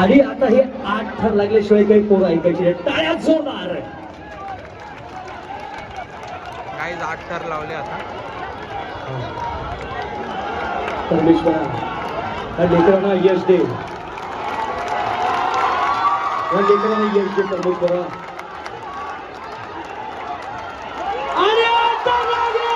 आणि आता हे 8 थर लागल्याशिवाय काही पोरं ऐकायची नाही. टाळ्याच होणार. काही 8 थर लावले आता. परमेश्वरा या लेकरांना यश दे, या लेकरांना यश दे परमेश्वरा. आणि आता लागले.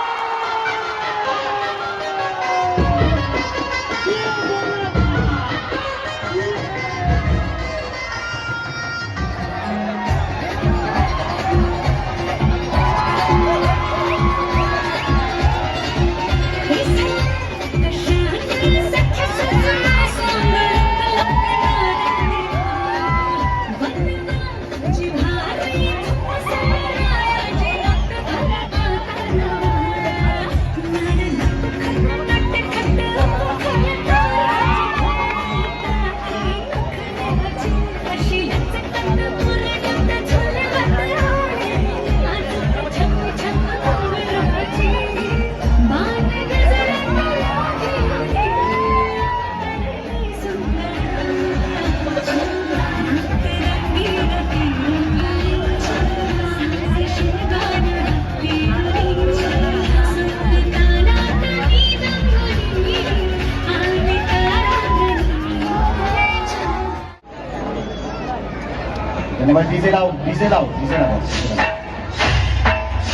धन्यवाद. डीजे लाव, डीजे लाव, डीजे लाव.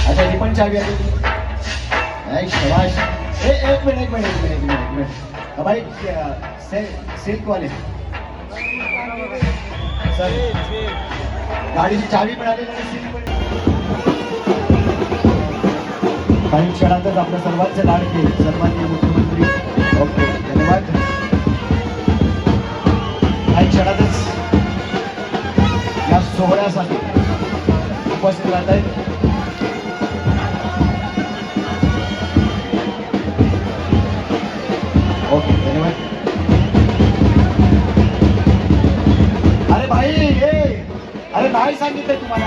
अच्छा ही पण चावी आहे. शबाश. एक मिनिट. भाई सिल्क वाले सर, गाडीची चावी मिळाली आणि सिल्क. काही क्षणातच आपल्या सर्वांचे लाडके सन्माननीय मुख्यमंत्री. ओके धन्यवाद. काही क्षणातच या सोहळ्यासाठी उपस्थित राहत आहेत. ओके धन्यवाद. अरे भाई अरे नाही सांगितलंय तुम्हाला.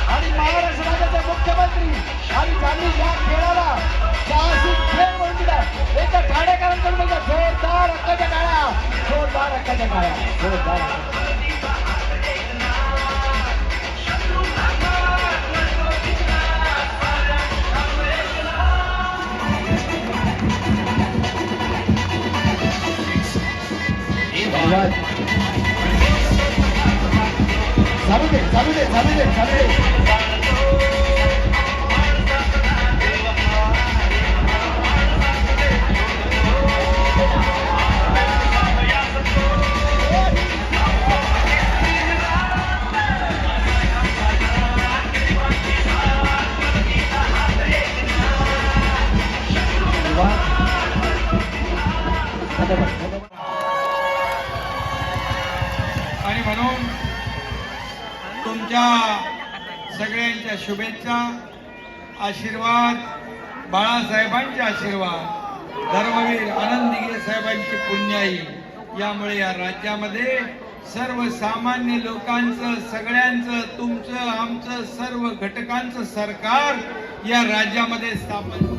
आणि महाराष्ट्र राज्याचे मुख्यमंत्री आणि त्यांनी या खेळाला साहसिक खेळ म्हणून दिला. एका ठाणेकरांकडून म्हणजे जोरदार हक्काच्या टाळ्या, जोरदार हक्काच्या टाळ्या, जोरदार. धन्यवाद. चालू दे. आणि म्हणून तुमच्या सगळ्यांच्या शुभेच्छा, आशीर्वाद, बाळासाहेबांचे आशीर्वाद, धर्मवीर आनंद दिघे साहेबांची पुण्याई, यामुळे या राज्यामध्ये सर्वसामान्य लोकांचं, सगळ्यांचं, तुमचं, आमचं, सर्व घटकांचं सरकार या राज्यामध्ये स्थापन.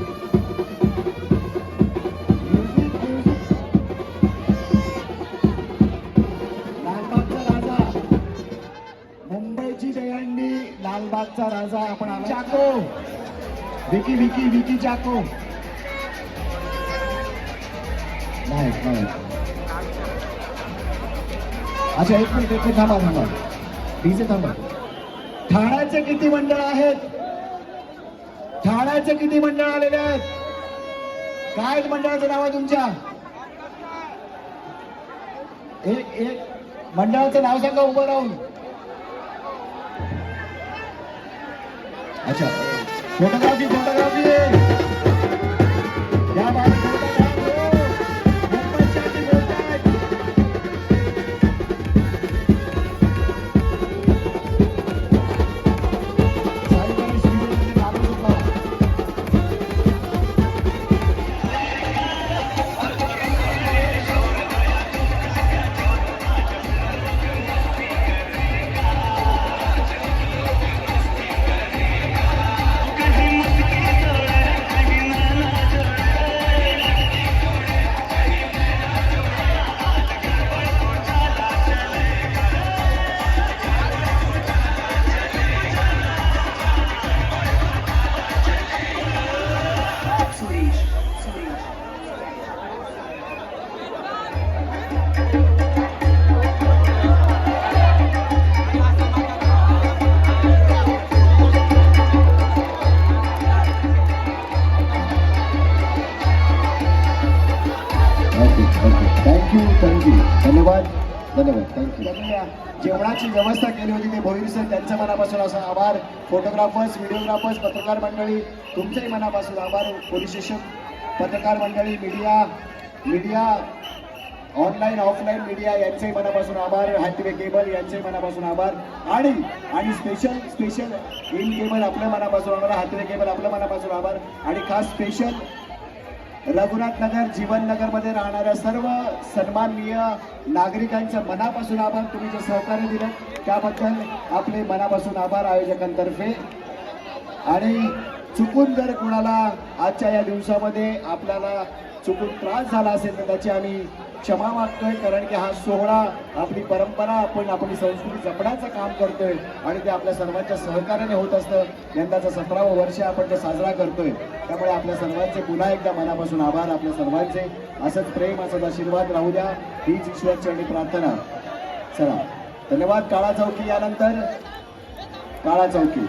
लालबागचा राजा आपण आला. चाको विकी विकी विकी चाको नाही नाही. अच्छा एक मिनिट थांबा थांबा डीजे थांबा. ठाण्याचे किती मंडळ आहेत? ठाण्याचे किती मंडळ आलेले आहेत? काय मंडळाचं नाव आहे तुमच्या? एक मंडळाचं नाव सांगा उभं राहून. अच्छा फोटोग्राफी फोटोग्राफी या बाजूला धन्यवाद धन्यवाद थँक्यू. त्यांनी जेवणाची व्यवस्था केली होती ते भोईर सर त्यांच्या मनापासून असा आभार. फोटोग्राफर्स व्हिडिओग्राफर्स पत्रकार मंडळी तुमच्याही मनापासून आभार. पोलीस स्टेशन पत्रकार मंडळी मीडिया ऑनलाईन ऑफलाईन मीडिया यांच्याही मनापासून आभार. हायवे केबल यांच्याही मनापासून आभार. आणि स्पेशल इन केबल आपल्या मनापासून आभार. हायवे केबल आपल्या मनापासून आभार. आणि खास स्पेशल रघुनाथनगर जीवननगरमध्ये राहणाऱ्या सर्व सन्माननीय नागरिकांच्या मनापासून आभार. तुम्ही जे सहकार्य दिलं त्याबद्दल आपले मनापासून आभार आयोजकांतर्फे. आणि चुकून जर कोणाला आजच्या या दिवसामध्ये आपल्याला चुकून त्रास झाला असेल तर त्याची आम्ही क्षमा मागतोय. कारण की हा सोहळा आपली परंपरा आपण आपली संस्कृती जपण्याचं काम करतोय आणि ते आपल्या सर्वांच्या सहकार्याने होत असतं. यंदाचं 17वं वर्ष आपण ते साजरा करतोय. त्यामुळे आपल्या सर्वांचे पुन्हा एकदा मनापासून आभार. आपल्या सर्वांचे असंच प्रेम असंच आशीर्वाद राहू द्या हीच ईश्वरचरणी प्रार्थना. चला धन्यवाद. काळा चौकी यानंतर काळा चौकी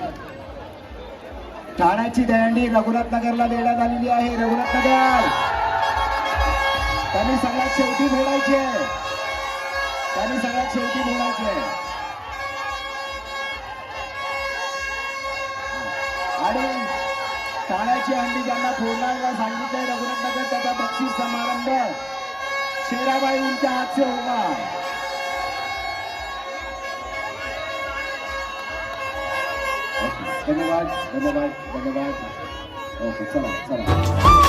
ठाण्याची दहीहंडी रघुनाथनगरला देण्यात आलेली आहे. रघुनाथनगर त्यांनी सगळ्यात शेवटी बोलायचे आणि ठाण्याची हंडी ज्यांना फोडण्याला सांगितलंय रघुनाथनगर त्याचा बक्षीस समारंभ शेराबाई उनच्या हात से होगा. धन्यवाद धन्यवाद धन्यवाद. ओके चला चला.